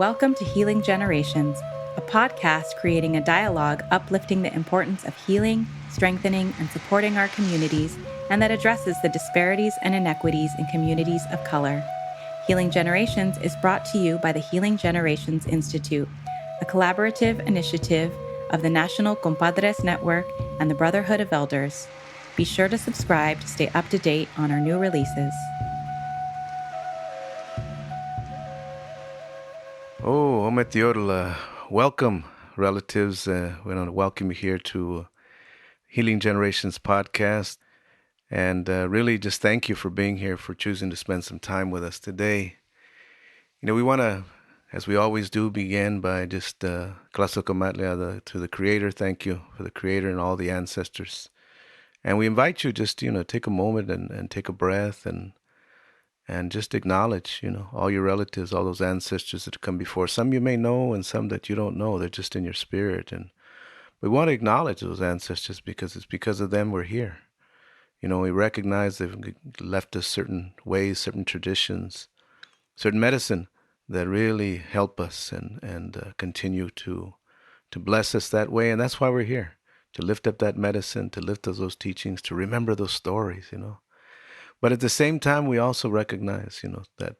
Welcome to Healing Generations, a podcast creating a dialogue uplifting the importance of healing, strengthening, and supporting our communities, and that addresses the disparities and inequities in communities of color. Healing Generations is brought to you by the Healing Generations Institute, a collaborative initiative of the National Compadres Network and the Brotherhood of Elders. Be sure to subscribe to stay up to date on our new releases. Oh, Ometiorla, welcome, relatives. We want to welcome you here to Healing Generations podcast. And really just thank you for being here, for choosing to spend some time with us today. You know, we want to, as we always do, begin by just Clasocomatlia to the Creator. Thank you for the Creator and all the ancestors. And we invite you just, take a moment and take a breath and just acknowledge, all your relatives, all those ancestors that come before. Some you may know and some that you don't know. They're just in your spirit. And we want to acknowledge those ancestors because it's because of them we're here. We recognize they've left us certain ways, certain traditions, certain medicine that really help us and continue to bless us that way. And that's why we're here, to lift up that medicine, to lift up those teachings, to remember those stories, But at the same time, we also recognize, that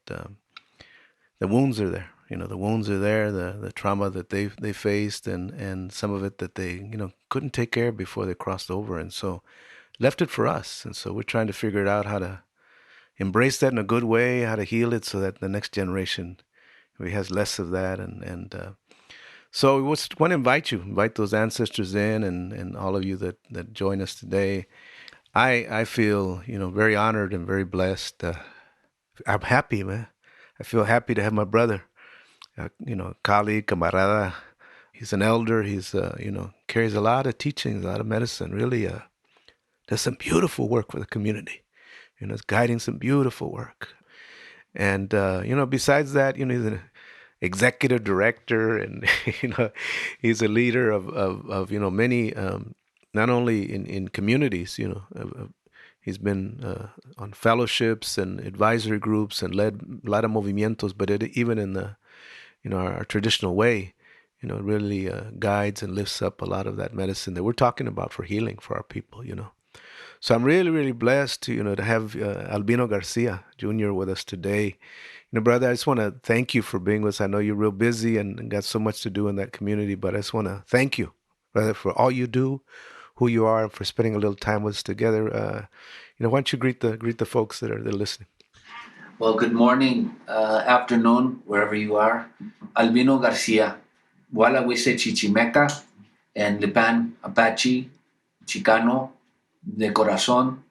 the wounds are there. The wounds are there, the trauma that they faced, and some of it that they, couldn't take care of before they crossed over, and so left it for us. And so we're trying to figure out how to embrace that in a good way, how to heal it, so that the next generation has less of that. So we want to invite those ancestors in, and all of you that join us today. I feel, very honored and very blessed. I'm happy, man. I feel happy to have my brother, colleague, camarada. He's an elder. He's, carries a lot of teachings, a lot of medicine. Really, does some beautiful work for the community. Is guiding some beautiful work. And, besides that, he's an executive director, and, he's a leader of many, not only in communities, he's been on fellowships and advisory groups and led a lot of movimientos, but even in the, our traditional way, really guides and lifts up a lot of that medicine that we're talking about for healing for our people, So I'm really, really blessed to have Albino Garcia Jr. with us today. Brother, I just want to thank you for being with us. I know you're real busy and got so much to do in that community, but I just want to thank you, brother, for all you do, who you are, and for spending a little time with us together. Why don't you greet the folks that are listening? Well, good morning, afternoon, wherever you are. Albino Garcia, Walawise Chichimeca, and Lipan Apache, Chicano, de Corazon.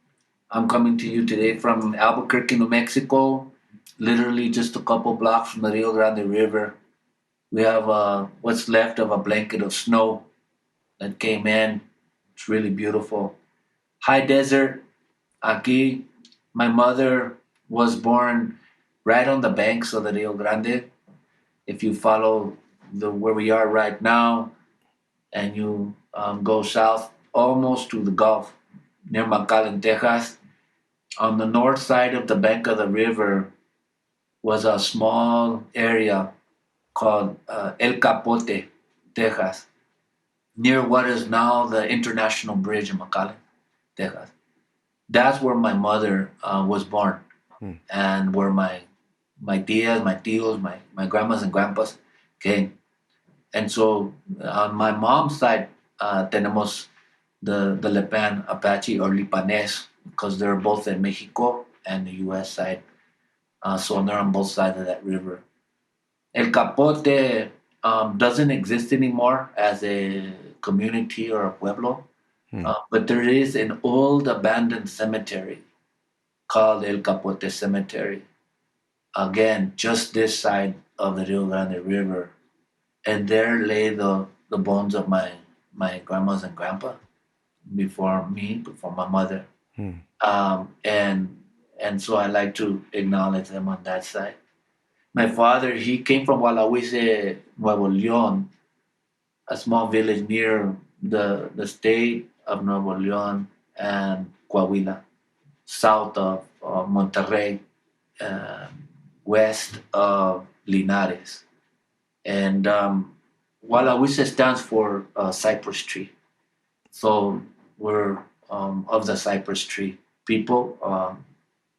I'm coming to you today from Albuquerque, New Mexico, literally just a couple blocks from the Rio Grande River. We have what's left of a blanket of snow that came in. It's really beautiful. High desert, aquí. My mother was born right on the banks of the Rio Grande. If you follow where we are right now, and you go south almost to the Gulf, near McAllen, Texas, on the north side of the bank of the river was a small area called El Capote, Texas, near what is now the International Bridge in McAllen, Texas. That's where my mother was born, and where my tias, my tios, my grandmas and grandpas came. And so on my mom's side, tenemos the Lipan Apache or Lipanes, because they're both in Mexico and the U.S. side. So they're on both sides of that river. El Capote doesn't exist anymore as a community or a pueblo, but there is an old abandoned cemetery called El Capote Cemetery. Again, just this side of the Rio Grande River. And there lay the bones of my grandmas and grandpa before my mother. And so I like to acknowledge them on that side. My father, he came from Walawise, Nuevo León, a small village near the state of Nuevo León and Coahuila, south of Monterrey, west of Linares. And Walawisa stands for cypress tree. So we're of the cypress tree people.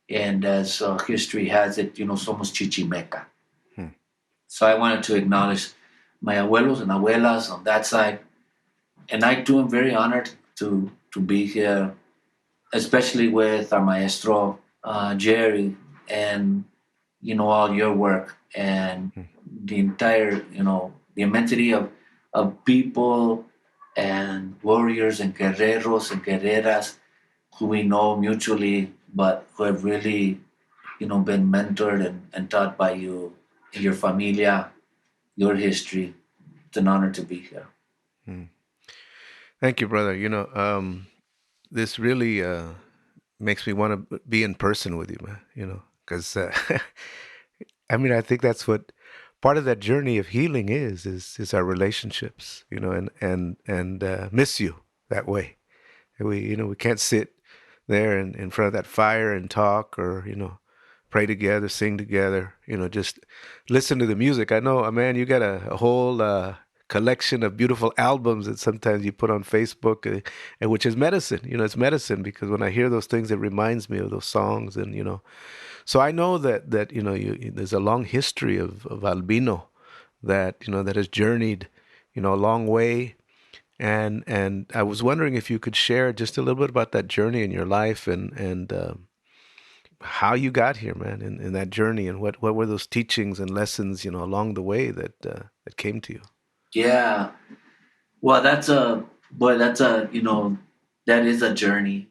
And as history has it, somos Chichimeca. Hmm. So I wanted to acknowledge my abuelos and abuelas on that side. And I too am very honored to be here, especially with our maestro, Jerry, and, all your work and Hmm. the entire, the immensity of people and warriors and guerreros and guerreras who we know mutually, but who have really, been mentored and taught by you, your familia, your history. It's an honor to be here. Hmm. Thank you, brother. This really makes me want to be in person with you, man. Because I mean, I think that's what part of that journey of healing is our relationships, and miss you that way. We can't sit there in front of that fire and talk or, pray together, sing together, just listen to the music. I know, man, you got a whole collection of beautiful albums that sometimes you put on Facebook, and which is medicine. It's medicine because when I hear those things, it reminds me of those songs, and so I know that there's a long history of Albino that that has journeyed a long way, and I was wondering if you could share just a little bit about that journey in your life and how you got here, man, in that journey, and what were those teachings and lessons along the way that came to you. Yeah. Well, that is a journey.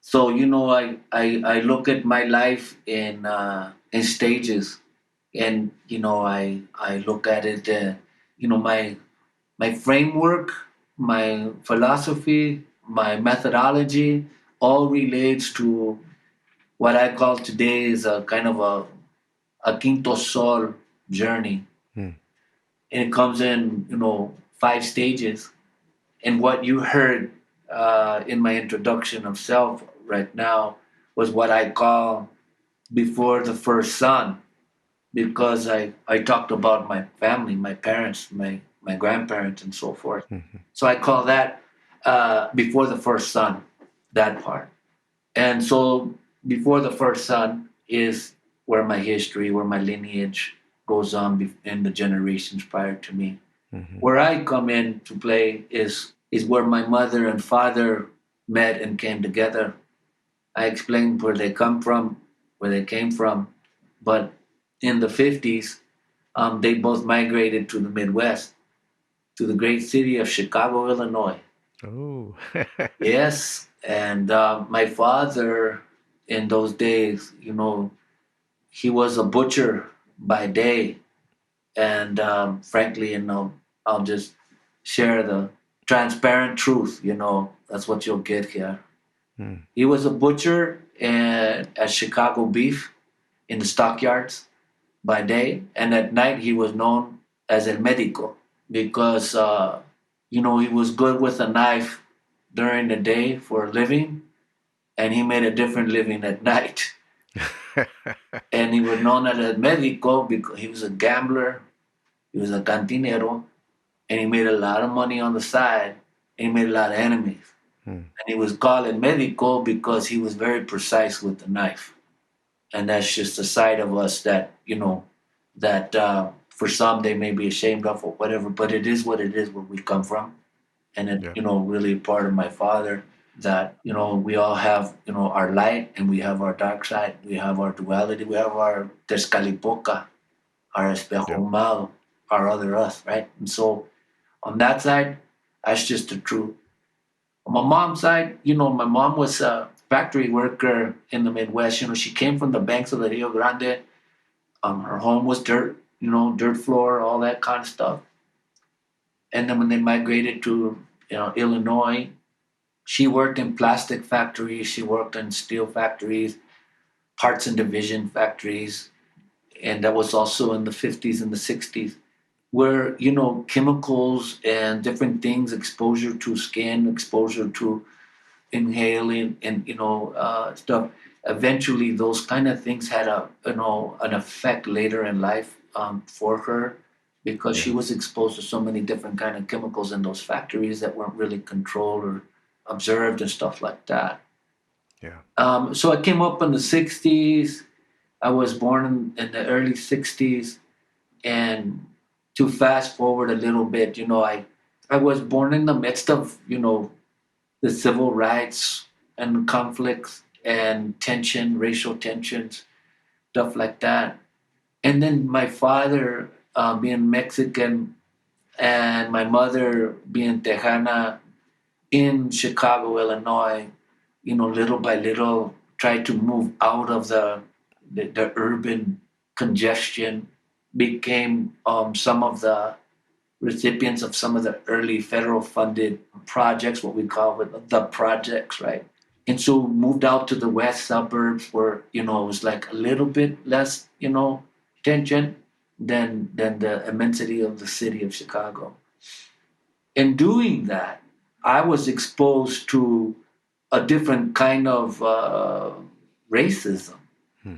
So, I look at my life in stages, and, I look at it, my framework, my philosophy, my methodology all relates to what I call today is a kind of a quinto sol journey. Hmm. And it comes in, 5 stages. And what you heard in my introduction of self right now was what I call before the first son, because I talked about my family, my parents, my grandparents, and so forth. Hmm. So I call that before the first son, that part. And so before the first son is where my history, where my lineage goes on in the generations prior to me. Hmm. Where I come in to play is where my mother and father met and came together. I explained where they come from, where they came from, but in the 50s, they both migrated to the Midwest, to the great city of Chicago, Illinois. Oh. Yes, and my father in those days, he was a butcher by day, and frankly, I'll just share the transparent truth. That's what you'll get here. Hmm. He was a butcher at Chicago Beef in the stockyards by day, and at night he was known as El Medico because he was good with a knife during the day for a living, and he made a different living at night. And he was known as El Medico because he was a gambler, he was a cantinero, and he made a lot of money on the side, and he made a lot of enemies. Hmm. And he was called El Medico because he was very precise with the knife. And that's just a side of us that, that for some they may be ashamed of or whatever, but it is what it is where we come from. And it, Yeah. really part of my father that, we all have, our light and we have our dark side. We have our duality. We have our Tezcalipoca, our espejo Yeah. humano, our other us, right? And so on that side, that's just the truth. On my mom's side, my mom was a factory worker in the Midwest. She came from the banks of the Rio Grande. Her home was dirt, dirt floor, all that kind of stuff. And then when they migrated to, Illinois, she worked in plastic factories. She worked in steel factories, parts and division factories. And that was also in the 50s and the 60s, where, chemicals and different things, exposure to skin, exposure to inhaling and stuff, eventually those kind of things had an effect later in life for her, because she Yeah. was exposed to so many different kind of chemicals in those factories that weren't really controlled or observed and stuff like that. Yeah. So I came up in the 60s. I was born in the early 60s. And to fast forward a little bit, I was born in the midst of, the civil rights and conflicts and tension, racial tensions, stuff like that. And then my father being Mexican and my mother being Tejana in Chicago, Illinois, little by little tried to move out of the urban congestion, became some of the recipients of some of the early federal funded projects, what we call the projects, right? And so moved out to the west suburbs where, it was like a little bit less, tension than the immensity of the city of Chicago. In doing that, I was exposed to a different kind of racism. Hmm.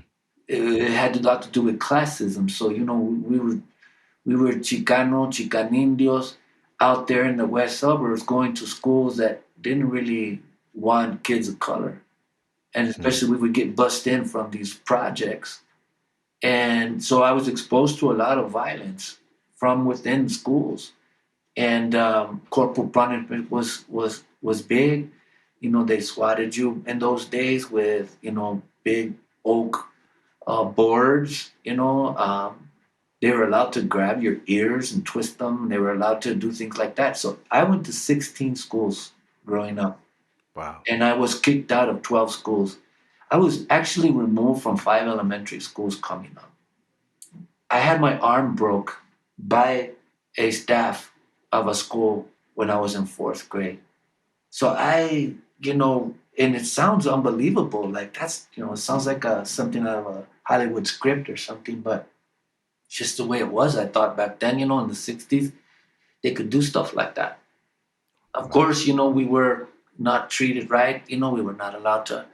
It had a lot to do with classism. So, we were Chicano, Chicanindios out there in the west suburbs going to schools that didn't really want kids of color. And Hmm. especially we would get bussed in from these projects. And so I was exposed to a lot of violence from within schools. And corporal punishment was big. They swatted you in those days with big oak boards. They were allowed to grab your ears and twist them. They were allowed to do things like that. So I went to 16 schools growing up, Wow. and I was kicked out of 12 schools. I was actually removed from 5 elementary schools coming up. I had my arm broke by a staff of a school when I was in fourth grade. So and it sounds unbelievable. Like it sounds like something out of a Hollywood script or something, but it's just the way it was. I thought back then, in the 60s, they could do stuff like that. Of Wow. course, we were not treated right. We were not allowed to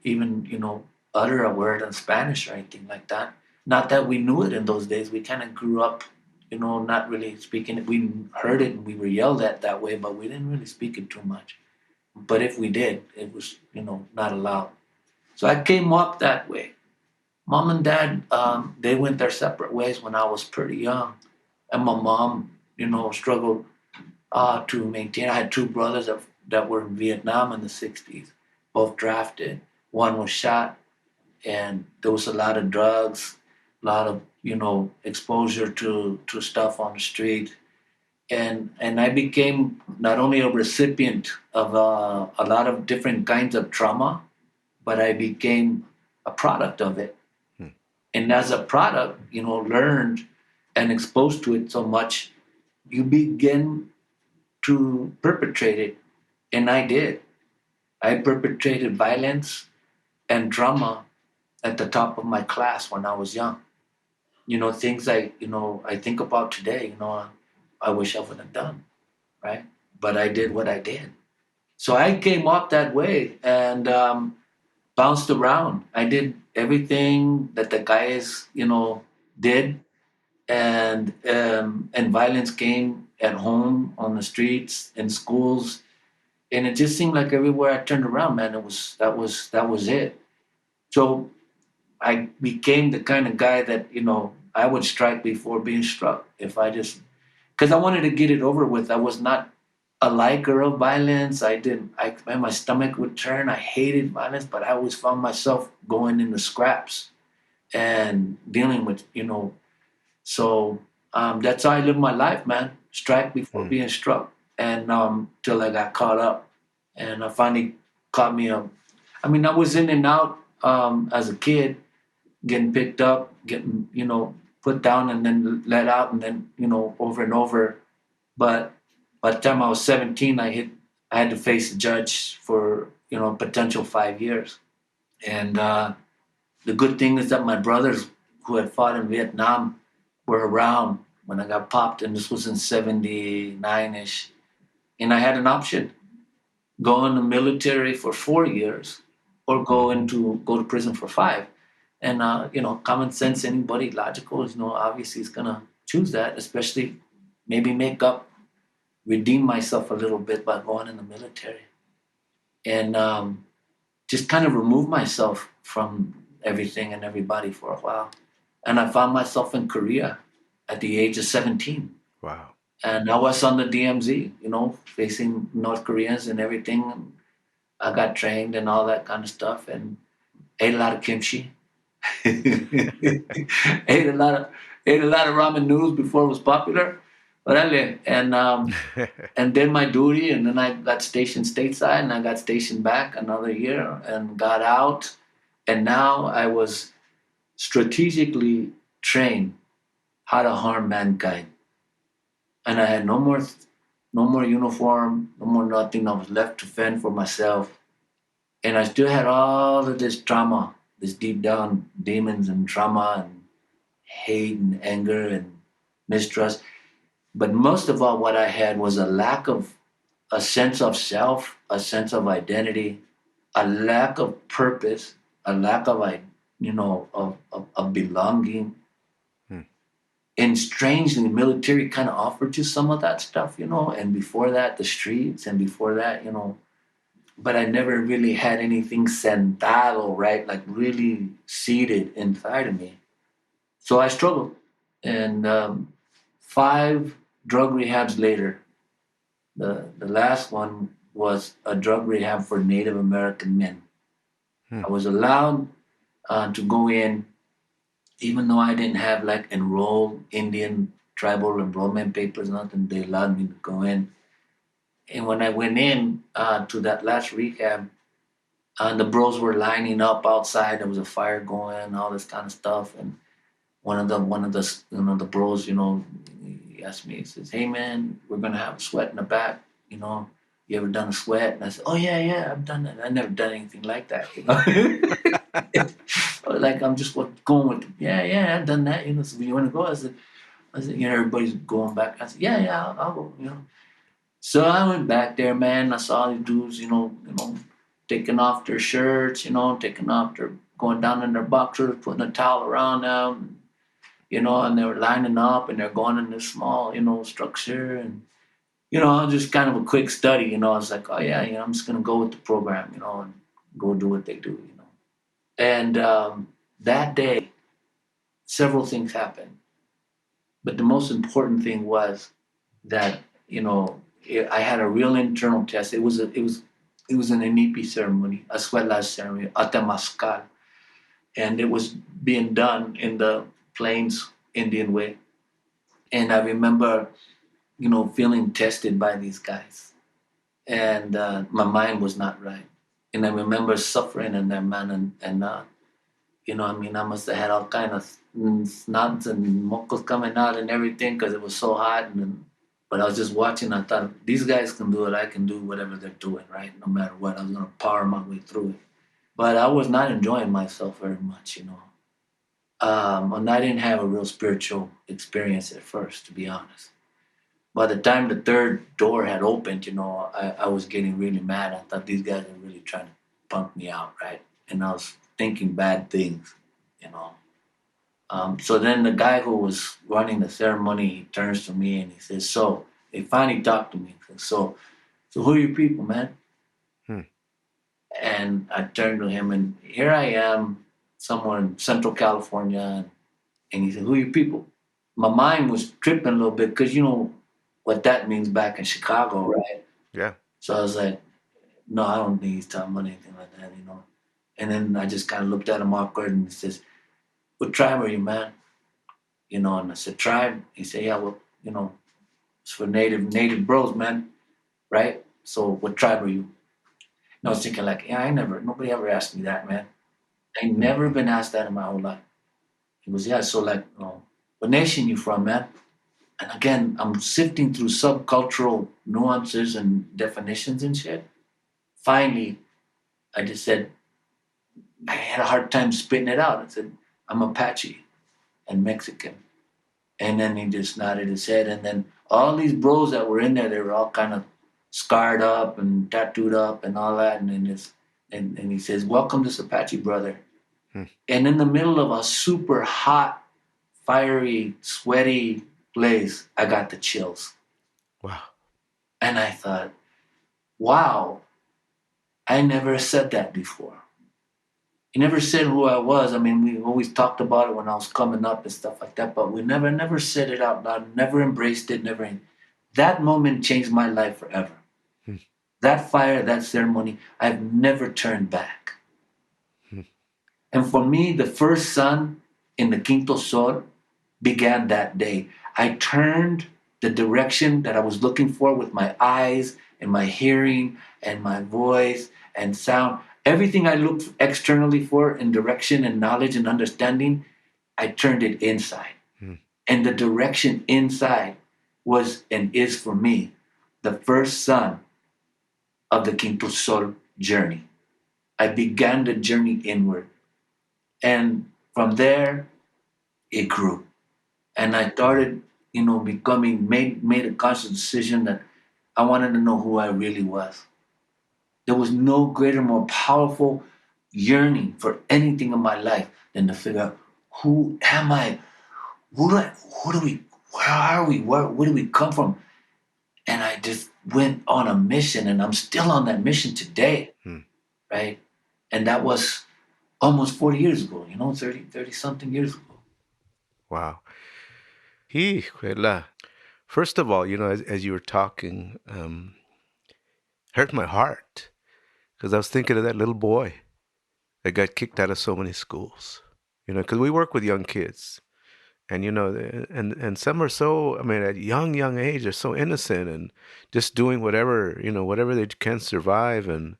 even, utter a word in Spanish or anything like that. Not that we knew it in those days. We kind of grew up, not really speaking it. We heard it and we were yelled at that way, but we didn't really speak it too much. But if we did, it was, not allowed. So I came up that way. Mom and dad, they went their separate ways when I was pretty young. And my mom, struggled to maintain. I had two brothers that were in Vietnam in the 60s, both drafted. One was shot, and there was a lot of drugs, a lot of, exposure to stuff on the street. And I became not only a recipient of a lot of different kinds of trauma, but I became a product of it. Hmm. And as a product, learned and exposed to it so much, you begin to perpetrate it. And I did. I perpetrated violence and trauma at the top of my class when I was young. Things I think about today, I wish I would have done, right? But I did what I did. So I came up that way and bounced around. I did everything that the guys, did, and violence came at home, on the streets, in schools, and it just seemed like everywhere I turned around, man, that was it. So I became the kind of guy that I would strike before being struck if I just because I wanted to get it over with. I was not a liker of violence. I didn't. My stomach would turn. I hated violence, but I always found myself going into scraps and dealing with So that's how I lived my life, man. Strike before Hmm. being struck, and till I got caught up, and I finally caught me up. I mean, I was in and out as a kid, getting picked up, getting put down, and then let out, and then over and over. But by the time I was 17, I had to face a judge for potential 5 years. And the good thing is that my brothers who had fought in Vietnam were around when I got popped, and this was in 79 ish. And I had an option: go in the military for 4 years or go to prison for 5. And common sense, anybody logical is obviously is gonna choose that, especially maybe redeem myself a little bit by going in the military. And just kind of remove myself from everything and everybody for a while. And I found myself in Korea at the age of 17. Wow. And I was on the DMZ, facing North Koreans and everything. I got trained and all that kind of stuff and ate a lot of kimchi. ate a lot of ramen noodles before it was popular. And did my duty, and then I got stationed stateside, and I got stationed back another year and got out. And now I was strategically trained how to harm mankind. And I had no more uniform, no more nothing. I was left to fend for myself. And I still had all of this trauma, this deep down demons and trauma and hate and anger and mistrust. But most of all, what I had was a lack of a sense of self, a sense of identity, a lack of purpose, a lack of of belonging. Hmm. And strangely, the military kind of offered you some of that stuff, and before that, the streets, and before that, but I never really had anything sentado, right? Like really seated inside of me. So I struggled. And 5 drug rehabs later, the last one was a drug rehab for Native American men. Hmm. I was allowed to go in, even though I didn't have like enrolled Indian tribal enrollment papers, nothing. They allowed me to go in. And when I went in to that last rehab, the bros were lining up outside. There was a fire going, all this kind of stuff. And one of the bros, he asked me. He says, "Hey man, we're gonna have a sweat in the back. You ever done a sweat?" And I said, "Oh yeah, I've done that. I never done anything like that. Like I'm just going with, yeah, I've done that. So you want to go?" I said, everybody's going back. I said, yeah, I'll go. So I went back there, man. I saw these dudes, taking off their shirts, going down in their boxers, putting a towel around them, and they were lining up and they're going in this small, structure. And, I was just kind of a quick study, I was like, oh yeah, I'm just going to go with the program, and go do what they do. And that day, several things happened. But the most important thing was that, I had a real internal test. It was an inipi ceremony, a sweat ceremony, a temascal. And it was being done in the Plains Indian way. And I remember, feeling tested by these guys. And my mind was not right. And I remember suffering in there, man. I must have had all kind of snots and mocos coming out and everything because it was so hot. But I was just watching. I thought, these guys can do it. I can do whatever they're doing, right? No matter what. I was going to power my way through it. But I was not enjoying myself very much, and I didn't have a real spiritual experience at first, to be honest. By the time the third door had opened, I was getting really mad. I thought these guys are really trying to punk me out, right? And I was thinking bad things, you know. So then the guy who was running the ceremony, he turns to me and he says, "So," he finally talked to me. He says, so who are you people, man? Hmm. And I turned to him, and here I am, somewhere in Central California, and he said, "Who are you people?" My mind was tripping a little bit because you know what that means back in Chicago, right? Yeah. So I was like, "No, I don't think he's talking about anything like that." And then I just kind of looked at him awkward, and he says, "What tribe are you, man?" And I said, "Tribe." He said, "Yeah, well, it's for native bros, man, right? So what tribe are you?" And I was thinking like, yeah, nobody ever asked me that, man. I ain't never been asked that in my whole life. He goes, "Yeah, so like, what nation you from, man?" And again, I'm sifting through subcultural nuances and definitions and shit. Finally, I just said, I had a hard time spitting it out. I said, "I'm Apache and Mexican." And then he just nodded his head. And then all these bros that were in there, they were all kind of scarred up and tattooed up and all that. And he says, "Welcome to Apache, brother." Hmm. And in the middle of a super hot, fiery, sweaty, place, I got the chills. Wow. And I thought, wow, I never said that before. He never said who I was. I mean, we always talked about it when I was coming up and stuff like that, but we never said it out loud, never embraced it, never. That moment changed my life forever. Hmm. That fire, that ceremony, I've never turned back. Hmm. And for me, the first sun in the Quinto Sol began that day. I turned the direction that I was looking for with my eyes and my hearing and my voice and sound. Everything I looked externally for in direction and knowledge and understanding, I turned it inside. Hmm. And the direction inside was and is for me the first sun of the Quinto Sol journey. I began the journey inward. And from there, it grew. And I started, becoming, made a conscious decision that I wanted to know who I really was. There was no greater, more powerful yearning for anything in my life than to figure out who am I? Who do we, where are we? Where do we come from? And I just went on a mission, and I'm still on that mission today, Hmm. right? And that was almost 40 years ago, 30 something years ago. Wow. Hijuela. First of all, as you were talking, hurt my heart because I was thinking of that little boy that got kicked out of so many schools. Because we work with young kids, and and some are so. I mean, at young age, they're so innocent and just doing whatever they can survive, and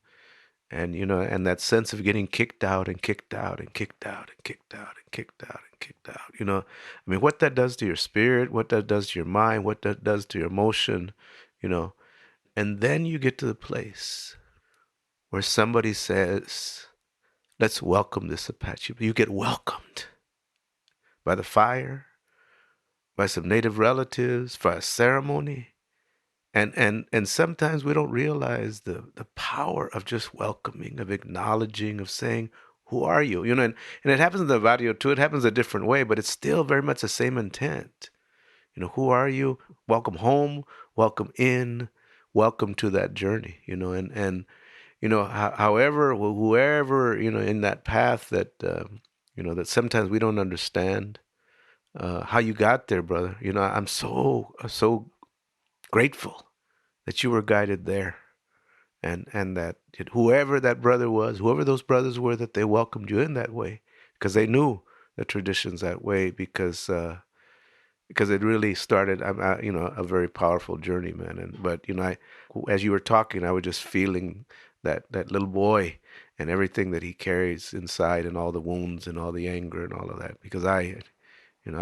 that sense of getting kicked out and kicked out and kicked out and kicked out and kicked out and kicked out. I mean, what that does to your spirit, what that does to your mind, what that does to your emotion, you know. And then you get to the place where somebody says, let's welcome this Apache. You get welcomed by the fire, by some native relatives, for a ceremony. And sometimes we don't realize the power of just welcoming, of acknowledging, of saying, who are you? And it happens in the barrio too. It happens a different way, but it's still very much the same intent. Who are you? Welcome home, welcome in, welcome to that journey, and however, whoever, in that path that, that sometimes we don't understand how you got there, brother. I'm so grateful that you were guided there, and that whoever that brother was, whoever those brothers were, that they welcomed you in that way because they knew the traditions that way because it really started, a very powerful journey, man. But as you were talking, I was just feeling that little boy and everything that he carries inside, and all the wounds and all the anger and all of that, because I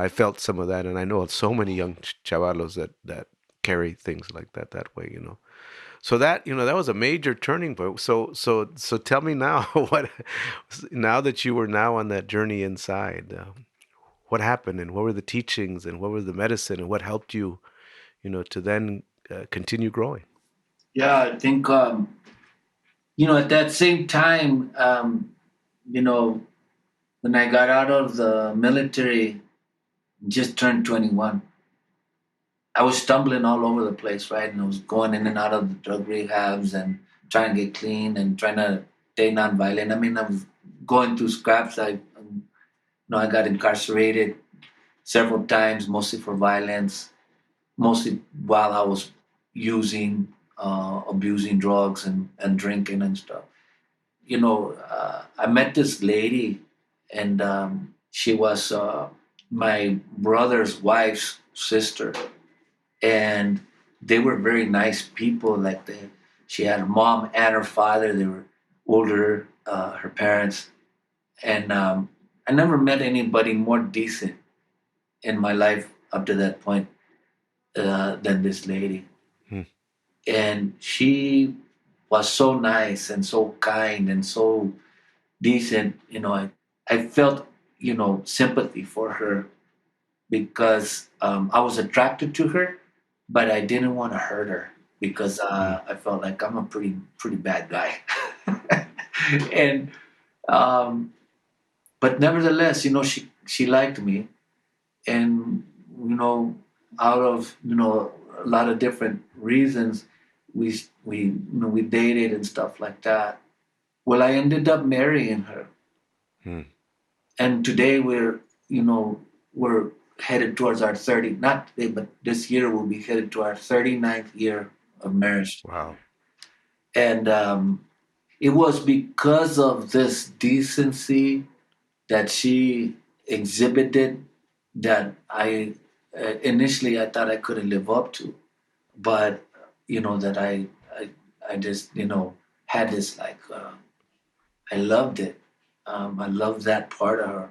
felt some of that, and I know so many young chavalos that carry things like that way. So that was a major turning point. So tell me now, now that you were now on that journey inside, what happened, and what were the teachings, and what was the medicine, and what helped you, to then continue growing. Yeah, I think, at that same time, you know, when I got out of the military, just turned 21, I was stumbling all over the place, right? And I was going in and out of the drug rehabs and trying to get clean and trying to stay nonviolent. I mean, I was going through scraps. I got incarcerated several times, mostly for violence, mostly while I was abusing drugs and drinking and stuff. I met this lady, and she was my brother's wife's sister, and they were very nice people. She had her mom and her father. They were older, her parents, and I never met anybody more decent in my life up to that point than this lady. Hmm. And she was so nice and so kind and so decent. I felt, sympathy for her because I was attracted to her, but I didn't want to hurt her because Hmm. I felt like I'm a pretty bad guy. and um, but nevertheless, she liked me, and you know out of a lot of different reasons, we dated and stuff like that. Well, I ended up marrying her, Hmm. and today we're headed towards our 30, not today, but this year we'll be headed to our 39th year of marriage. Wow. And it was because of this decency that she exhibited that I initially I thought I couldn't live up to, but that I just had this like I loved it. I loved that part of her,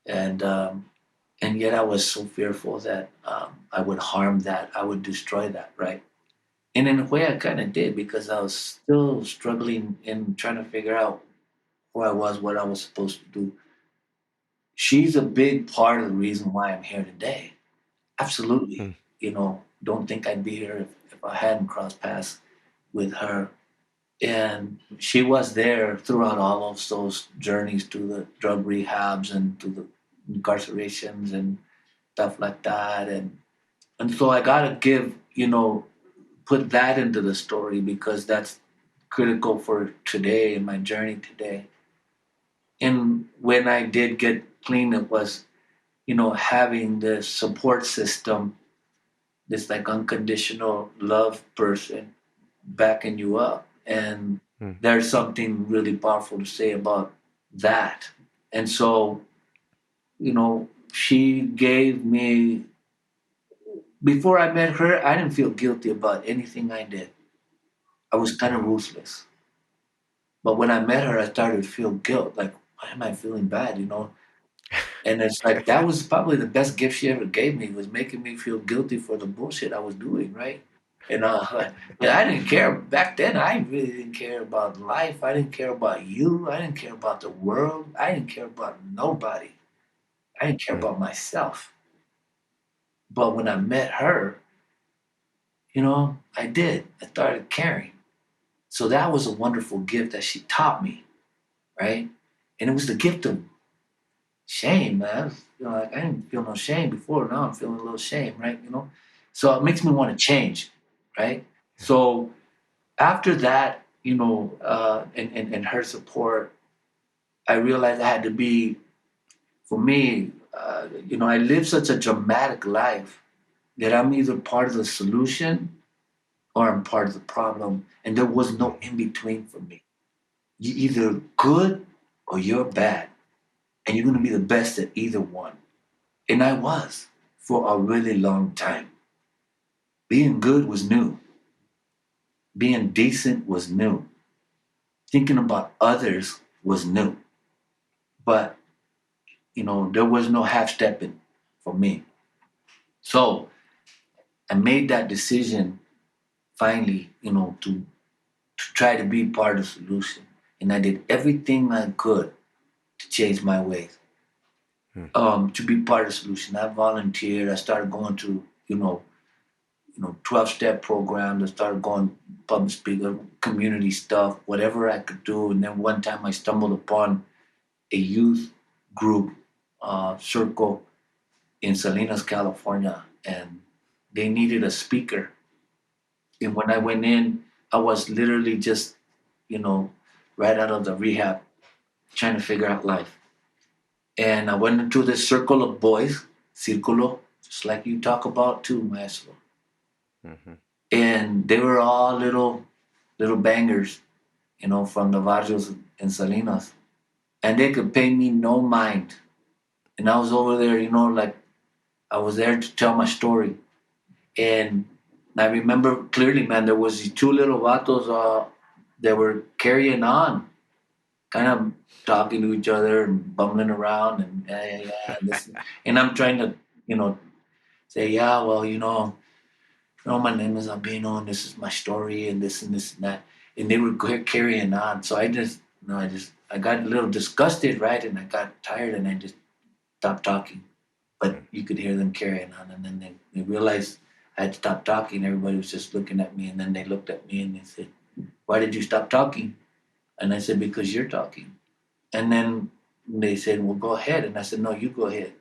and yet I was so fearful that I would harm that, I would destroy that, right? And in a way, I kind of did because I was still struggling and trying to figure out who I was, what I was supposed to do. She's a big part of the reason why I'm here today. Absolutely. Hmm. Don't think I'd be here if I hadn't crossed paths with her. And she was there throughout all of those journeys to the drug rehabs and to the incarcerations and stuff like that. And so I gotta put that into the story because that's critical for today and my journey today. And when I did get clean, it was, having this support system, this like unconditional love person backing you up. And Hmm. there's something really powerful to say about that. And so, she gave me, before I met her, I didn't feel guilty about anything I did. I was kind of Wow. ruthless. But when I met her, I started to feel guilt. Like, why am I feeling bad? And it's like that was probably the best gift she ever gave me was making me feel guilty for the bullshit I was doing, right? And yeah, I didn't care back then. I really didn't care about life. I didn't care about you. I didn't care about the world. I didn't care about nobody. I didn't care Hmm. about myself. But when I met her, I did. I started caring. So that was a wonderful gift that she taught me, right? And it was the gift of shame, man. Like I didn't feel no shame before. Now I'm feeling a little shame, right? So it makes me want to change, right? Yeah. So after that, and her support, I realized I had to be, for me, I live such a dramatic life that I'm either part of the solution or I'm part of the problem, and there was no Hmm. in between for me. You're either good or you're bad, and you're going to be the best at either one. And I was for a really long time. Being good was new. Being decent was new. Thinking about others was new. But, there was no half stepping for me. So I made that decision finally, to try to be part of the solution. And I did everything I could to change my ways, Hmm. to be part of the solution. I volunteered. I started going to, 12-step programs. I started going public speaker, community stuff, whatever I could do. And then one time I stumbled upon a youth group circle in Salinas, California, and they needed a speaker. And when I Hmm. went in, I was literally just, you know, right out of the rehab, trying to figure out life. And I went into this circle of boys, círculo, just like you talk about too, Maestro. Hmm. And they were all little bangers, from the barrios in Salinas. And they could pay me no mind. And I was over there, like I was there to tell my story. And I remember clearly, man, there was these two little vatos that were carrying on, kind of talking to each other and bumbling around and yeah, and this. And I'm trying to, say, yeah, well, my name is Albino and this is my story and this and this and that. And they were carrying on. So I got a little disgusted, right? And I got tired and I just stopped talking. But you could hear them carrying on. And then they realized I had stopped talking. Everybody was just looking at me. And then they looked at me and they said, why did you stop talking? And I said, because you're talking. And then they said, well, go ahead. And I said, no, you go ahead.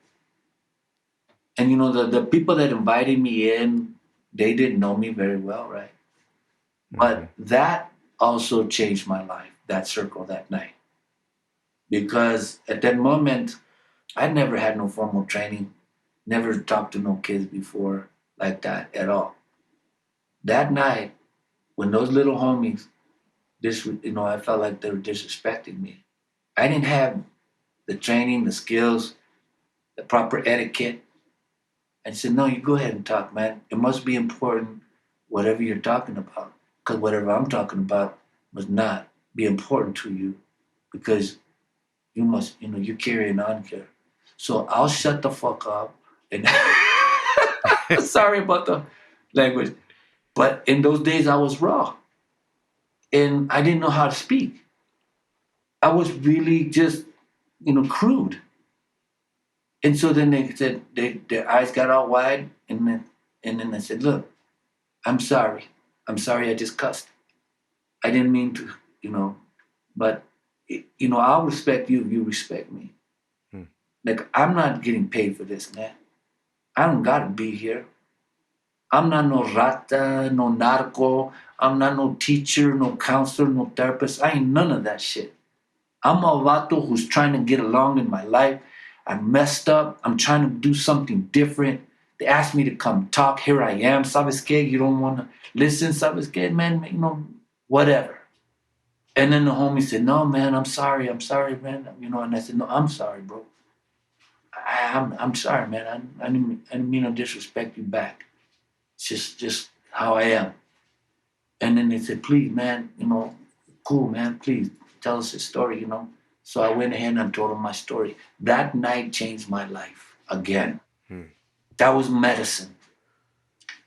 And, the people that invited me in, they didn't know me very well, right? But that also changed my life, that circle that night. Because at that moment, I'd never had no formal training, never talked to no kids before like that at all. That night, when those little homies, I felt like they were disrespecting me. I didn't have the training, the skills, the proper etiquette. I said, no, you go ahead and talk, man. It must be important, whatever you're talking about. Because whatever I'm talking about must not be important to you because you must, you're carrying on here. So I'll shut the fuck up. And sorry about the language. But in those days, I was raw and I didn't know how to speak. I was really just, crude. And so then they said, their eyes got all wide. And then I said, look, I'm sorry. I'm sorry I just cussed. I didn't mean to, but, I'll respect you if you respect me. Like, I'm not getting paid for this, man. I don't got to be here. I'm not no rata, no narco. I'm not no teacher, no counselor, no therapist. I ain't none of that shit. I'm a vato who's trying to get along in my life. I'm messed up. I'm trying to do something different. They asked me to come talk. Here I am. Sabes que? You don't want to listen. Sabes que, man? Whatever. And then the homie said, no, man, I'm sorry. I'm sorry, man. And I said, no, I'm sorry, bro. I'm sorry, man. I didn't mean to disrespect you back. It's just how I am. And then they said, please, man, cool, man, please tell us a story. So I went ahead and told them my story. That night changed my life again. That was medicine.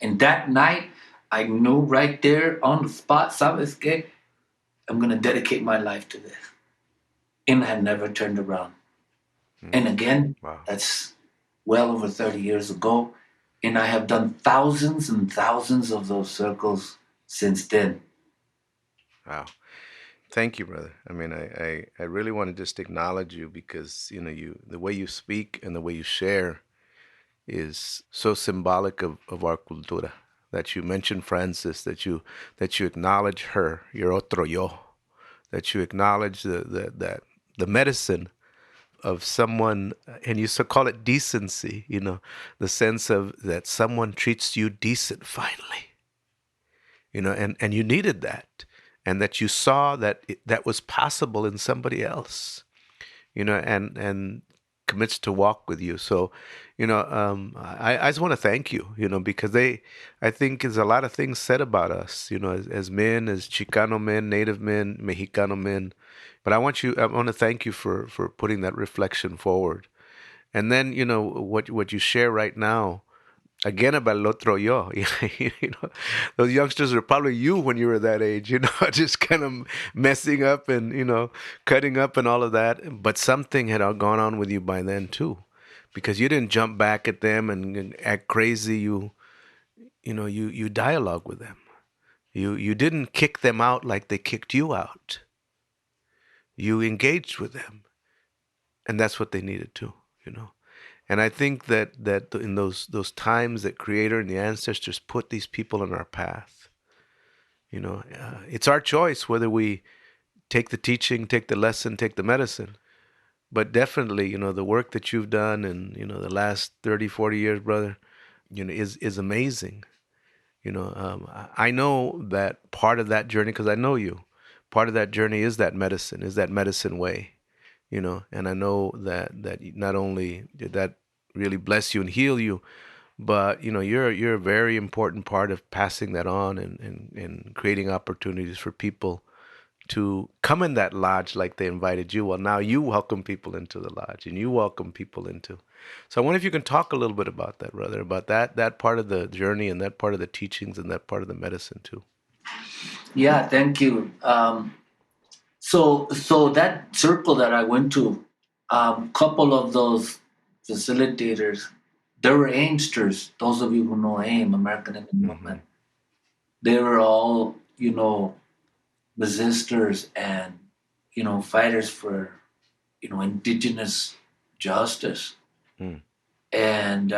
And that night, I knew right there on the spot, sabes que, I'm going to dedicate my life to this. And I had never turned around. And again, Wow. that's well over 30 years ago. And I have done thousands and thousands of those circles since then. Wow. Thank you, brother. I mean, I really want to just acknowledge you because, the way you speak and the way you share is so symbolic of our cultura. That you mention Francis, that you acknowledge her, your otro yo, that you acknowledge the medicine of someone, and you so call it decency, the sense of that someone treats you decent finally, and you needed that, and that you saw that that was possible in somebody else, and commits to walk with you. So, I just want to thank you, because I think there's a lot of things said about us, as men, as Chicano men, Native men, Mexicano men. But I want to thank you for putting that reflection forward. And then, what you share right now, again about el otro yo, those youngsters are probably you when you were that age, just kind of messing up and, cutting up and all of that. But something had gone on with you by then too, because you didn't jump back at them and act crazy. You dialogue with them. You didn't kick them out like they kicked you out. You engaged with them, and that's what they needed to. And I think that in those times that Creator and the ancestors put these people in our path, it's our choice whether we take the teaching, take the lesson, take the medicine. But definitely, the work that you've done in, the last 30, 40 years, brother, is amazing. I know that part of that journey, because I know you, part of that journey is that medicine way. And I know that not only did that really bless you and heal you, but you're a very important part of passing that on and creating opportunities for people to come in that lodge like they invited you. Well, now you welcome people into the lodge and you welcome people into. So I wonder if you can talk a little bit about that, brother, about that part of the journey and that part of the teachings and that part of the medicine too. Yeah, thank you. So that circle that I went to, couple of those facilitators, they were aimsters. Those of you who know AIM, American Indian Mm-hmm. Movement, they were all, resistors and, fighters for, indigenous justice. Mm. And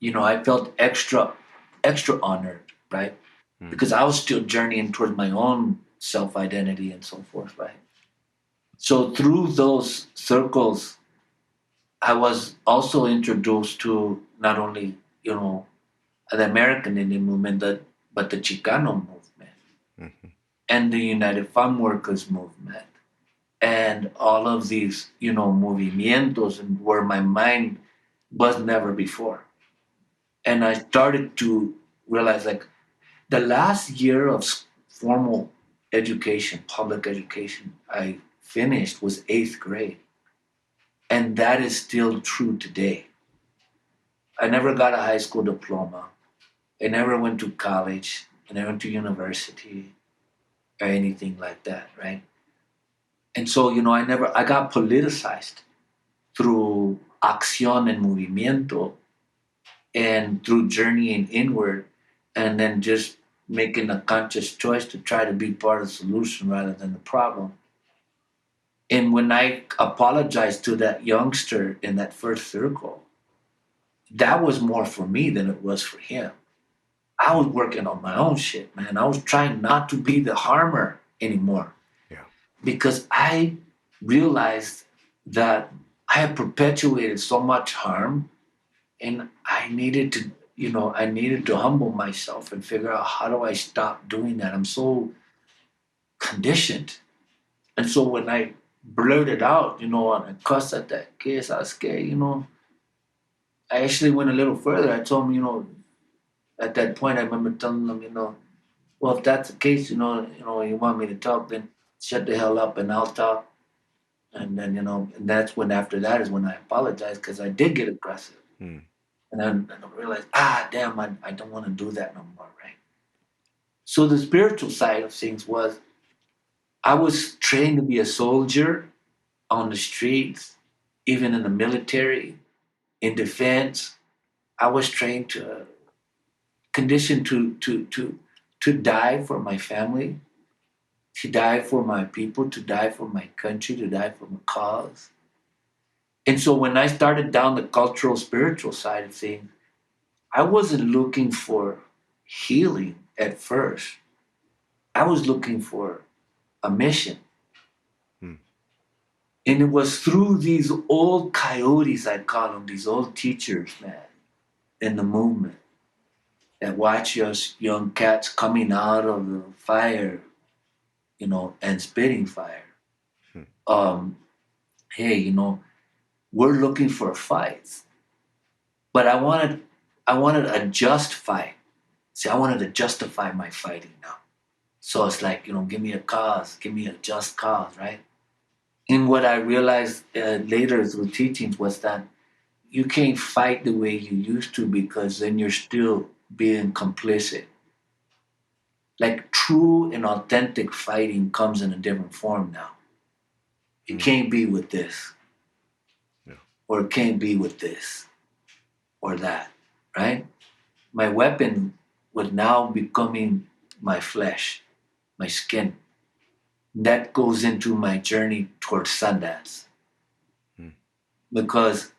I felt extra honored, right? Because I was still journeying towards my own self-identity and so forth, right? So through those circles, I was also introduced to not only, the American Indian movement, but the Chicano movement and the United Farm Workers movement and all of these, movimientos and where my mind was never before. And I started to realize like the last year of formal education, public education, I finished was eighth grade. And that is still true today. I never got a high school diploma. I never went to college. I never went to university or anything like that, right? And so, I got politicized through acción and movimiento and through journeying inward and then just making a conscious choice to try to be part of the solution rather than the problem. And when I apologized to that youngster in that first circle, that was more for me than it was for him. I was working on my own shit, man. I was trying not to be the harmer anymore. Yeah. Because I realized that I had perpetuated so much harm and I needed to humble myself and figure out how do I stop doing that. I'm so conditioned. And so when I blurted out, and I cussed at that kid, I was scared, I actually went a little further. I told him, at that point, I remember telling them, well, if that's the case, you want me to talk, then shut the hell up and I'll talk. And then, and that's when after that is when I apologized because I did get aggressive. Mm. And then I realized, damn, I don't want to do that no more, right? So the spiritual side of things was I was trained to be a soldier on the streets, even in the military, in defense. I was trained to conditioned to die for my family, to die for my people, to die for my country, to die for my cause. And so when I started down the cultural spiritual side of things, I wasn't looking for healing at first. I was looking for a mission. Hmm. And it was through these old coyotes, I call them, these old teachers, man, in the movement that watch us young cats coming out of the fire, and spitting fire. Um, hey, we're looking for fights. But I wanted a just fight. See, I wanted to justify my fighting now. So it's like, give me a cause, give me a just cause, right? And what I realized later through teachings was that you can't fight the way you used to because then you're still being complicit. Like true and authentic fighting comes in a different form now. It can't be with this, or it can't be with this, or that, right? My weapon was now becoming my flesh, my skin. That goes into my journey towards Sundance. Because,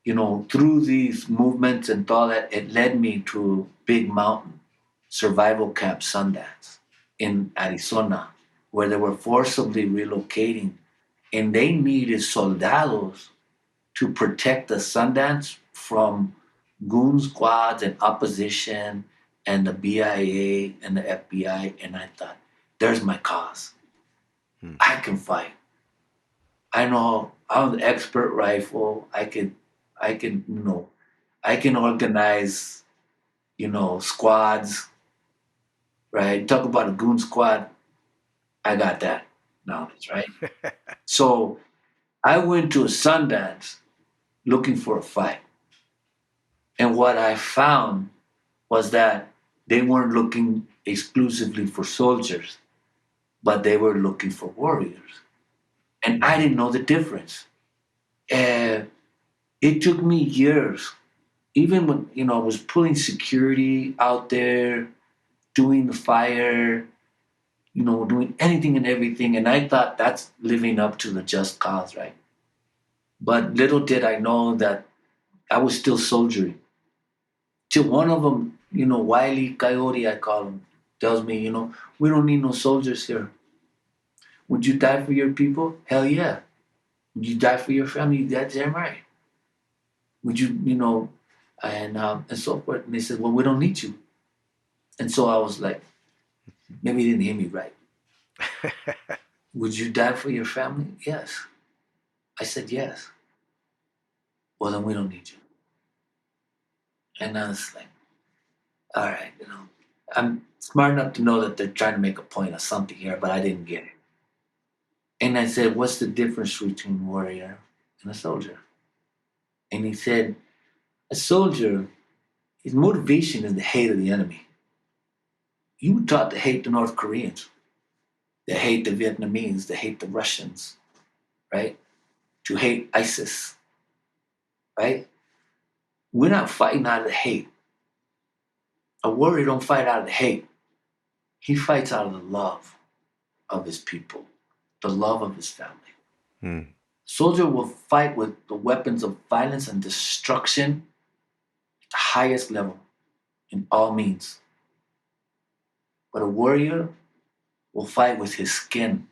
through these movements and all that, it led me to Big Mountain Survival Camp Sundance in Arizona, where they were forcibly relocating and they needed soldados to protect the Sundance from goon squads and opposition and the BIA and the FBI. And I thought, there's my cause. I can fight. I know I'm an expert rifle. I can organize, squads, right? Talk about a goon squad. I got that knowledge, right? So I went to a Sundance looking for a fight. And what I found was that they weren't looking exclusively for soldiers, but they were looking for warriors. And I didn't know the difference. And it took me years, even when, I was pulling security out there, doing the fire, doing anything and everything. And I thought that's living up to the just cause, right? But little did I know that I was still soldiering. Till one of them, Wiley Coyote, I call him, tells me, we don't need no soldiers here. Would you die for your people? Hell yeah. Would you die for your family? That's damn right. Would you, and so forth. And they said, well, we don't need you. And so I was like, maybe you didn't hear me right. Would you die for your family? Yes. I said, yes. Well, then we don't need you. And I was like, all right, I'm smart enough to know that they're trying to make a point of something here, but I didn't get it. And I said, what's the difference between a warrior and a soldier? And he said, a soldier, his motivation is the hate of the enemy. You were taught to hate the North Koreans, to hate the Vietnamese, to hate the Russians, right? To hate ISIS, right? We're not fighting out of hate. A warrior don't fight out of hate. He fights out of the love of his people, the love of his family. Mm. Soldier will fight with the weapons of violence and destruction at the highest level in all means. But a warrior will fight with his skin,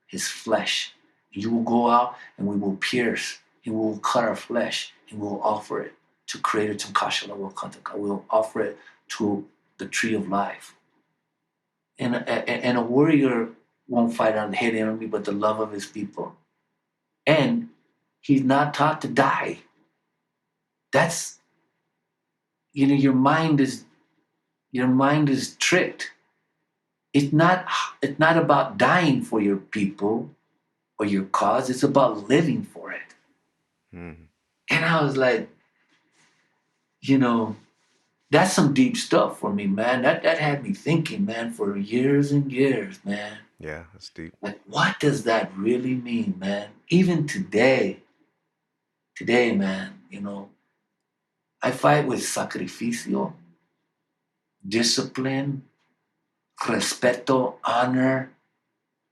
his flesh. You will go out and we will pierce, and we will cut our flesh, and we will offer it to Creator Tankashala Wakantaka. We will offer it to the tree of life. And a warrior won't fight on the hate enemy, but the love of his people. And he's not taught to die. That's your mind is tricked. It's not about dying for your people or your cause. It's about living for it. Mm. And I was like, that's some deep stuff for me, man. That had me thinking, man, for years and years, man. Yeah, that's deep. Like, what does that really mean, man? Even today, man, I fight with sacrificio, discipline, respeto, honor.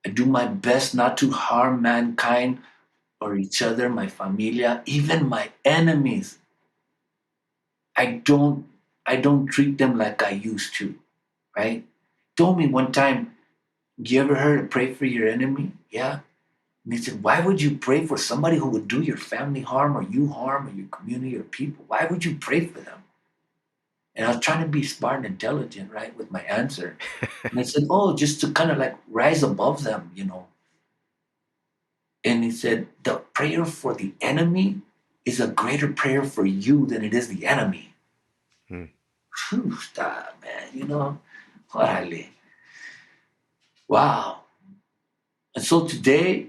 I do my best not to harm mankind or each other, my familia, even my enemies. I don't treat them like I used to, right? Told me one time, you ever heard of pray for your enemy? Yeah. And he said, why would you pray for somebody who would do your family harm or you harm or your community or people? Why would you pray for them? And I was trying to be smart and intelligent, right, with my answer. And I said, oh, just to kind of like rise above them, And he said, the prayer for the enemy is a greater prayer for you than it is the enemy. Mm. Phew, stop, man, Órale. Wow. And so today,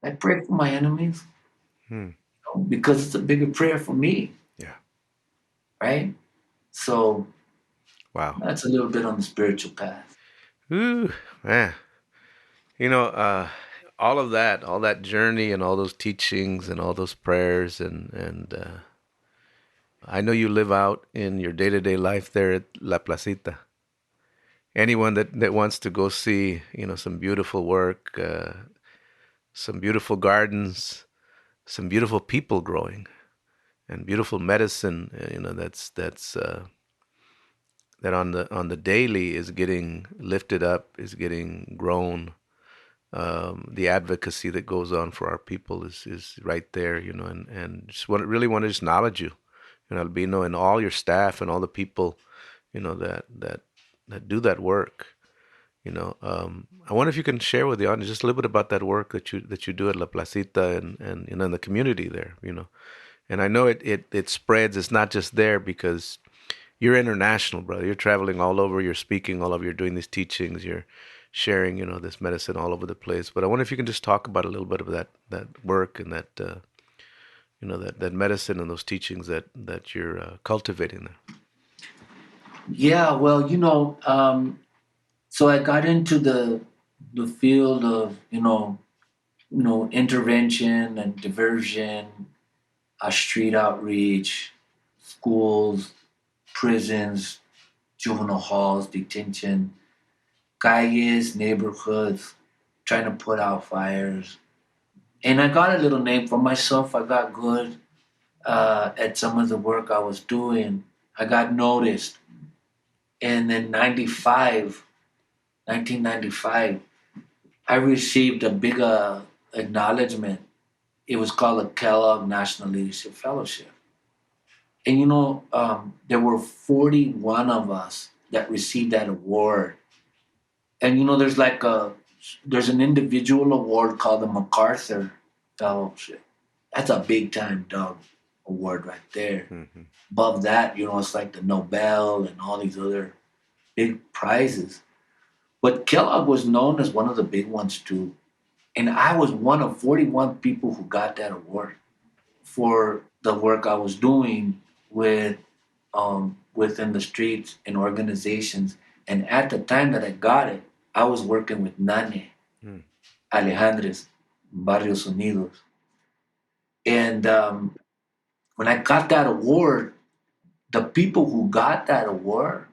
I pray for my enemies Mm. because it's a bigger prayer for me, Yeah. right? So Wow. that's a little bit on the spiritual path. Ooh, man. All of that, all that journey and all those teachings and all those prayers and I know you live out in your day-to-day life there at La Placita. Anyone that wants to go see, some beautiful work, some beautiful gardens, some beautiful people growing, and beautiful medicine, that on the daily is getting lifted up, is getting grown. The advocacy that goes on for our people is right there, and just really want to just acknowledge you, Albino, and all your staff and all the people, that do that work. I wonder if you can share with the audience just a little bit about that work that you do at La Placita and in the community there. And I know it spreads. It's not just there because you're international, brother. You're traveling all over. You're speaking all over. You're doing these teachings. You're sharing, this medicine all over the place. But I wonder if you can just talk about a little bit of that work and that medicine and those teachings that you're cultivating there. Yeah, well, so I got into the field of intervention and diversion, street outreach, schools, prisons, juvenile halls, detention, calles, neighborhoods, trying to put out fires. And I got a little name for myself. I got good at some of the work I was doing. I got noticed. And in 1995, I received a big acknowledgement. It was called a Kellogg National Leadership Fellowship. And there were 41 of us that received that award. And there's an individual award called the MacArthur Fellowship. That's a big time dog award right there. Mm-hmm. Above that, it's like the Nobel and all these other big prizes. But Kellogg was known as one of the big ones too. And I was one of 41 people who got that award for the work I was doing within the streets and organizations. And at the time that I got it, I was working with Nane Mm. Alejandres, Barrios Unidos. And when I got that award, the people who got that award,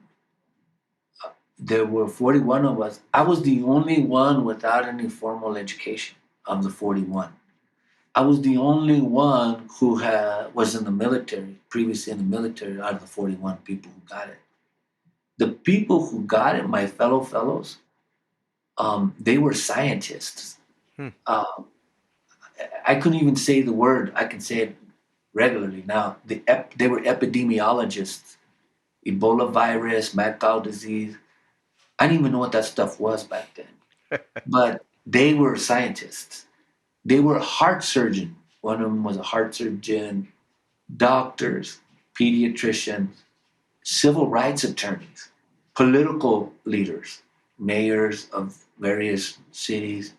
there were 41 of us. I was the only one without any formal education of the 41. I was the only one who was in the military, previously in the military, out of the 41 people who got it. The people who got it, my fellow fellows, they were scientists. Hmm. I couldn't even say the word. I can say it regularly now. They were epidemiologists. Ebola virus, mad cow disease. I didn't even know what that stuff was back then. But they were scientists. They were heart surgeons. One of them was a heart surgeon, doctors, pediatricians, civil rights attorneys, political leaders, mayors of various cities.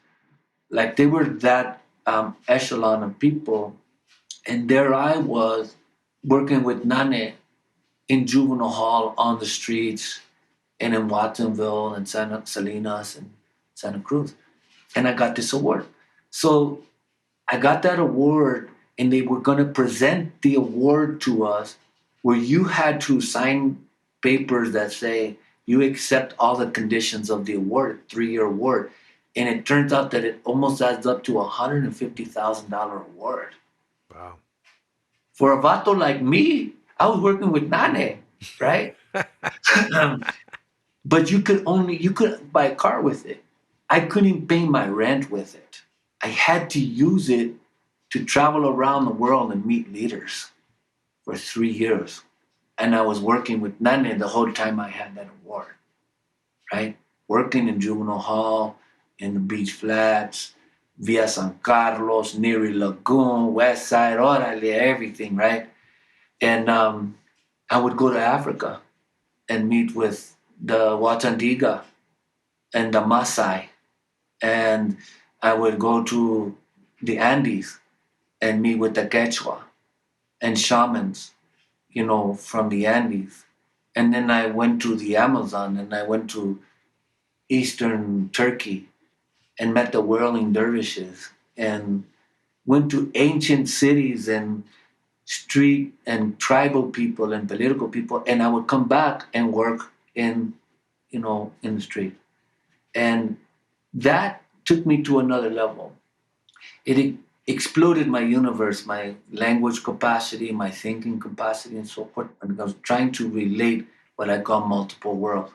Like they were that echelon of people. And there I was working with Nane in juvenile hall on the streets and in Watsonville and Santa Salinas and Santa Cruz. And I got this award. So I got that award, and they were going to present the award to us where you had to sign papers that say you accept all the conditions of the award, 3-year award. And it turns out that it almost adds up to a $150,000 award. Wow. For a vato like me, I was working with Nane, right? But you could buy a car with it. I couldn't pay my rent with it. I had to use it to travel around the world and meet leaders for 3 years. And I was working with Nane the whole time I had that award, right? Working in juvenile hall, in the beach flats, Via San Carlos, Neary Lagoon, West Side, orale, everything, right? And I would go to Africa and meet with the Watandiga and the Maasai. And I would go to the Andes and meet with the Quechua and shamans, from the Andes. And then I went to the Amazon and I went to Eastern Turkey and met the whirling dervishes and went to ancient cities and street and tribal people and political people. And I would come back and work in the street. And that took me to another level. It exploded my universe, my language capacity, my thinking capacity, and so forth. And I was trying to relate what I call multiple worlds.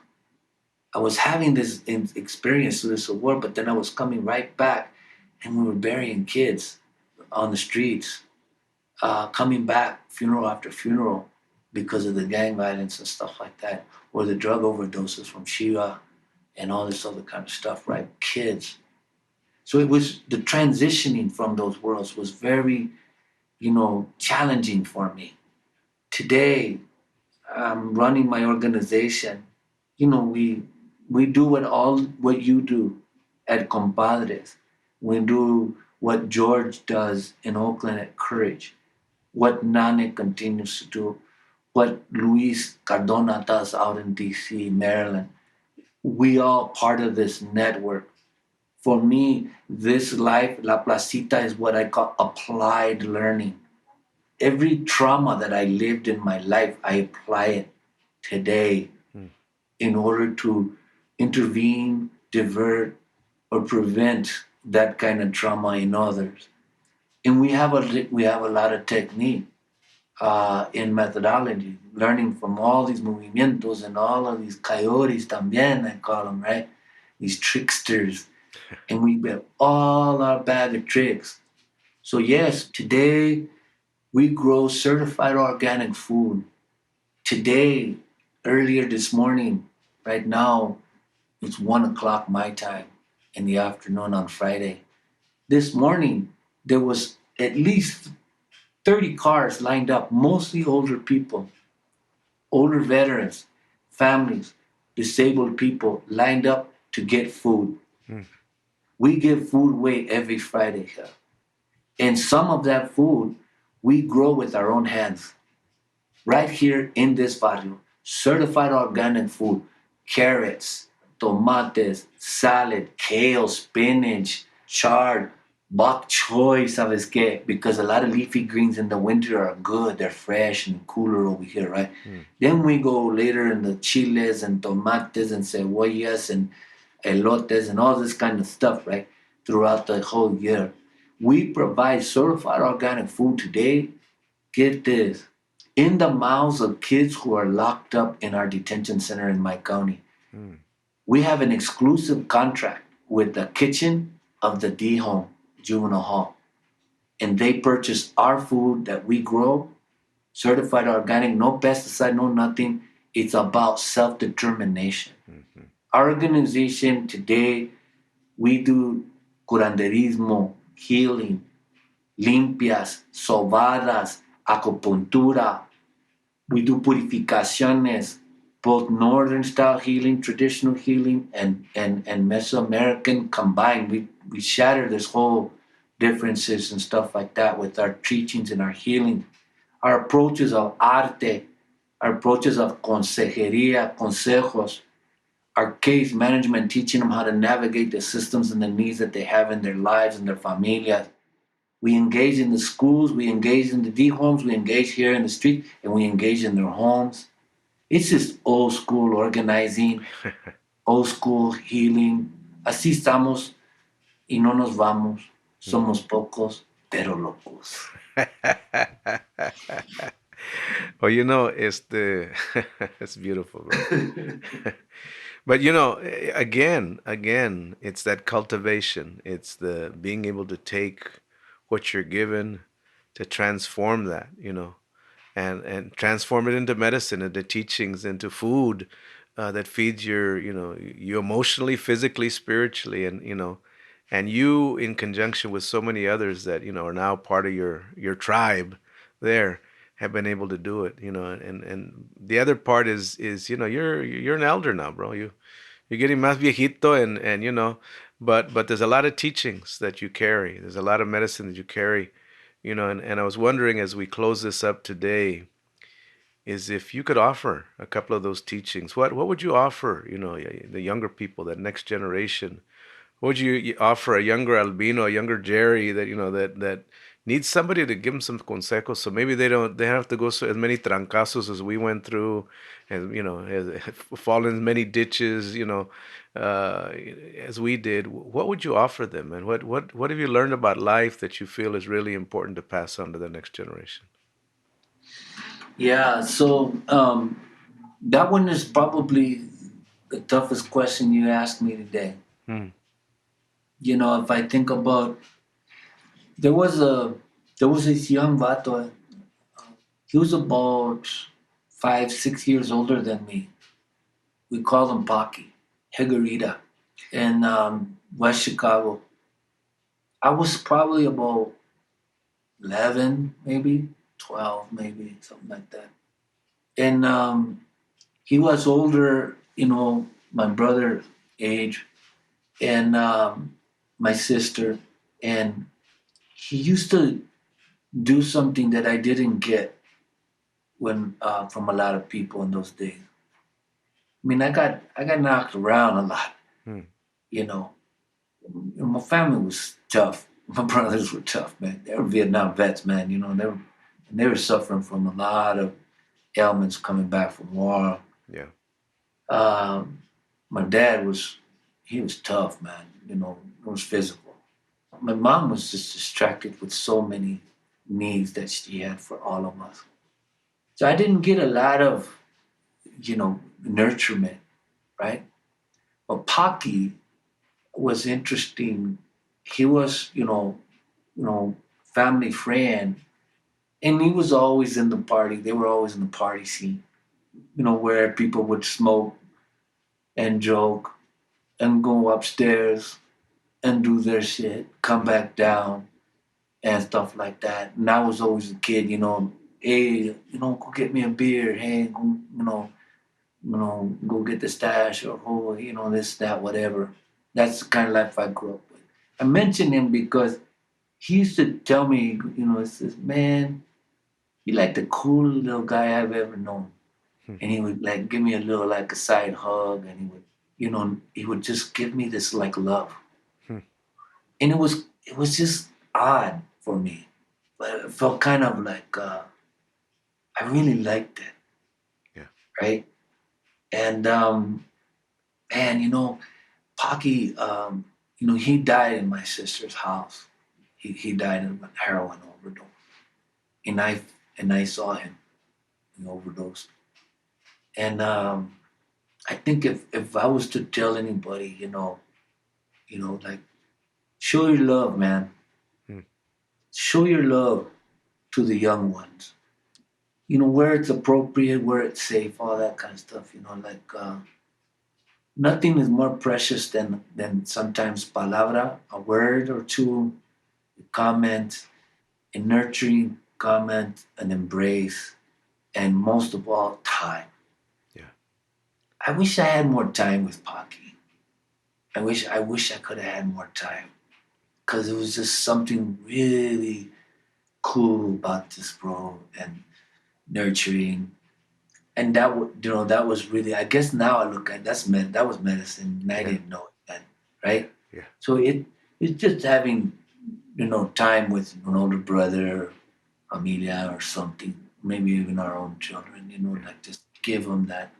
I was having this experience through this award, but then I was coming right back, and we were burying kids on the streets, coming back funeral after funeral because of the gang violence and stuff like that, or the drug overdoses from Shiva and all this other kind of stuff, right? Kids. So it was the transitioning from those worlds was very, challenging for me. Today, I'm running my organization. We do what you do at Compadres. We do what George does in Oakland at Courage, what Nane continues to do, what Luis Cardona does out in DC, Maryland. We all part of this network. For me, this life, La Placita, is what I call applied learning. Every trauma that I lived in my life, I apply it today in order to intervene, divert, or prevent that kind of trauma in others. And we have a lot of technique. in methodology, learning from all these movimientos and all of these coyotes también, I call them, right? These tricksters. And we get all our bag of tricks. So, yes, today we grow certified organic food. Today, earlier this morning, right now, it's 1 o'clock my time in the afternoon on Friday. This morning, there was at least 30 cars lined up, mostly older people, older veterans, families, disabled people lined up to get food. Mm. We give food away every Friday here. And some of that food we grow with our own hands right here in this barrio. Certified organic food, carrots, tomates, salad, kale, spinach, chard, bok choy, sabes que? Because a lot of leafy greens in the winter are good. They're fresh and cooler over here, right? Mm. Then we go later in the chiles and tomates and cebollas and elotes and all this kind of stuff, right? Throughout the whole year. We provide certified organic food today. Get this, in the mouths of kids who are locked up in our detention center in my county. Mm. We have an exclusive contract with the kitchen of the D Home Juvenile Hall. And they purchase our food that we grow, certified organic, no pesticide, no nothing. It's about self determination. Mm-hmm. Our organization today, we do curanderismo, healing, limpias, sobadas, acupuntura. We do purificaciones, both northern style healing, traditional healing, and Mesoamerican combined. We shatter this whole differences and stuff like that with our teachings and our healing. Our approaches of arte, our approaches of consejería, consejos, our case management, teaching them how to navigate the systems and the needs that they have in their lives and their familias. We engage in the schools, we engage in the D homes, we engage here in the street, and we engage in their homes. It's just old school organizing, old school healing. Así estamos y no nos vamos. Somos pocos, pero locos. Well, it's it's beautiful, bro. But again, it's that cultivation. It's the being able to take what you're given to transform that, and transform it into medicine, into teachings, into food that feeds you emotionally, physically, spiritually, and you in conjunction with so many others that are now part of your tribe there have been able to do it, and the other part is you're an elder now, bro. You're getting más viejito, and but there's a lot of teachings that you carry. There's a lot of medicine that you carry, and I was wondering as we close this up today, is if you could offer a couple of those teachings. What would you offer, the younger people, that next generation? What would you offer a younger Albino, a younger Jerry that that needs somebody to give them some consejos, so maybe they have to go as many trancazos as we went through, and fall in many ditches, as we did. What would you offer them, and what have you learned about life that you feel is really important to pass on to the next generation? Yeah, so that one is probably the toughest question you asked me today. Hmm. If I think about, there was a there was this young vato. He was about 5, 6 years older than me. We called him Pocky, Higuerita, in West Chicago. I was probably about 11, maybe 12, maybe something like that. And he was older, my brother age, and my sister. And he used to do something that I didn't get when from a lot of people in those days. I mean, I got knocked around a lot, Hmm. you know. My family was tough. My brothers were tough, man. They were Vietnam vets, man. They were suffering from a lot of ailments coming back from war. Yeah. Um, my dad he was tough, man. It was physical. My mom was just distracted with so many needs that she had for all of us. So I didn't get a lot of, nurturement, right? But Pocky was interesting. He was, family friend, and he was always in the party. They were always in the party scene, where people would smoke and joke and go upstairs and do their shit, come back down and stuff like that. And I was always a kid, hey, go get me a beer. Hey, go, go get the stash or this, that, whatever. That's the kind of life I grew up with. I mention him because he used to tell me, he says, man, you like the coolest little guy I've ever known. And he would like give me a little like a side hug, and he would just give me this like love. And it was just odd for me. But it felt kind of like I really liked it, Yeah. right? And man, Pocky, he died in my sister's house. He died of a heroin overdose. And I saw him overdose. And I think if I was to tell anybody, like show your love, man. Mm. Show your love to the young ones. Where it's appropriate, where it's safe, all that kind of stuff. Like nothing is more precious than sometimes palabra, a word or two, a comment, a nurturing comment, an embrace, and most of all, time. Yeah. I wish I had more time with Pocky. I wish I could have had more time because it was just something really cool about this bro and nurturing. And that was really. I guess now I look at that was medicine, and I Yeah. didn't know it then, right? Yeah. So it's just having time with an older brother, familia, or something. Maybe even our own children. Like just give them that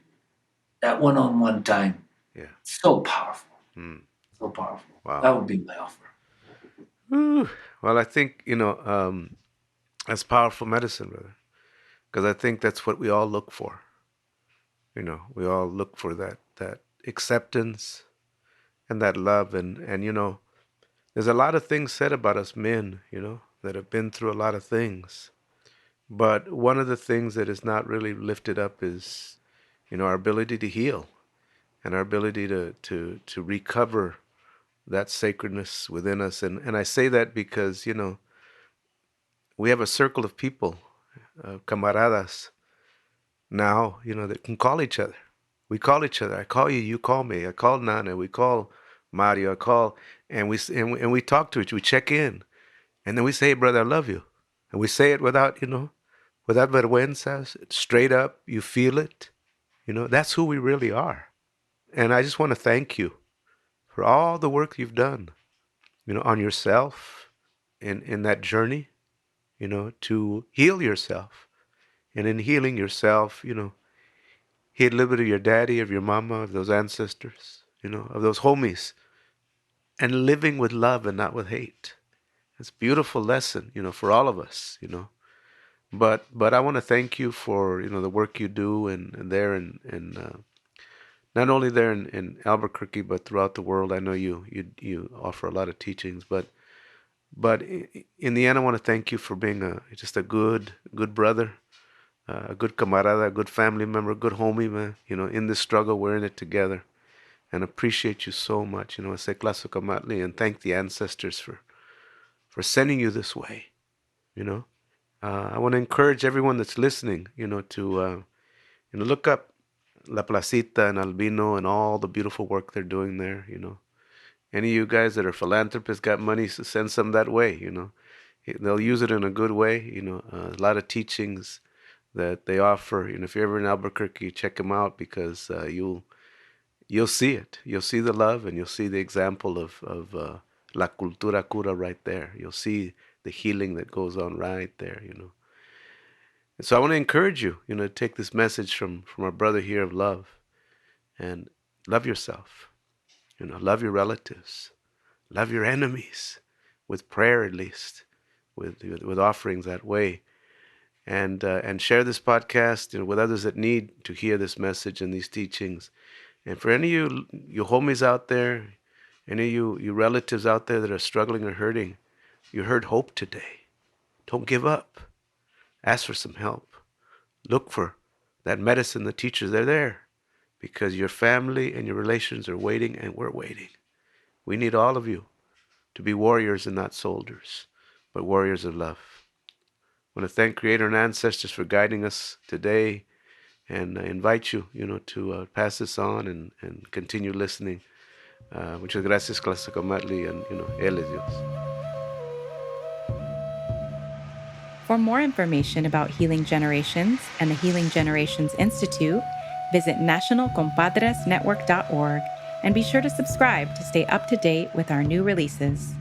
one-on-one time. Yeah. So powerful, Mm. so powerful. Wow. That would be my offer. Whew. Well, I think, that's powerful medicine, brother. Because I think that's what we all look for. We all look for that acceptance and that love. And there's a lot of things said about us men, that have been through a lot of things. But one of the things that is not really lifted up is, our ability to heal and our ability to recover that sacredness within us. And I say that because, we have a circle of people, camaradas, now, that can call each other. We call each other. I call you, you call me. I call Nana. We call Mario. I call, and we talk to each. We check in, and then we say, hey, "Brother, I love you," and we say it without, without vergüenza, straight up. You feel it. That's who we really are. And I just want to thank you for all the work you've done, on yourself in that journey, to heal yourself. And in healing yourself, heal a little bit of your daddy, of your mama, of those ancestors, of those homies, and living with love and not with hate. It's a beautiful lesson, for all of us, But I want to thank you for, the work you do and there and not only there in Albuquerque, but throughout the world. I know you offer a lot of teachings, but in the end, I want to thank you for being just a good brother, a good camarada, a good family member, a good homie, man. In this struggle, we're in it together, and appreciate you so much. I say klasu kamatli and thank the ancestors for sending you this way. You know, I want to encourage everyone that's listening, to look up La Placita and Albino and all the beautiful work they're doing there. Any of you guys that are philanthropists got money, send some that way. They'll use it in a good way. A lot of teachings that they offer. If you're ever in Albuquerque, check them out because you'll see it. You'll see the love and you'll see the example of la cultura cura right there. You'll see the healing that goes on right there. And so I want to encourage you, to take this message from our brother here of love and love yourself. Love your relatives, love your enemies, with prayer at least, with offerings that way. and share this podcast, with others that need to hear this message and these teachings. And for any of you homies out there, any of you relatives out there that are struggling or hurting, you heard hope today. Don't give up. Ask for some help. Look for that medicine, the teachers, they're there. Because your family and your relations are waiting, and we're waiting. We need all of you to be warriors and not soldiers, but warriors of love. I want to thank Creator and ancestors for guiding us today, and I invite you, to pass this on and continue listening. Muchas gracias, Clase Comatli, and, Él es Dios. For more information about Healing Generations and the Healing Generations Institute, visit nationalcompadresnetwork.org and be sure to subscribe to stay up to date with our new releases.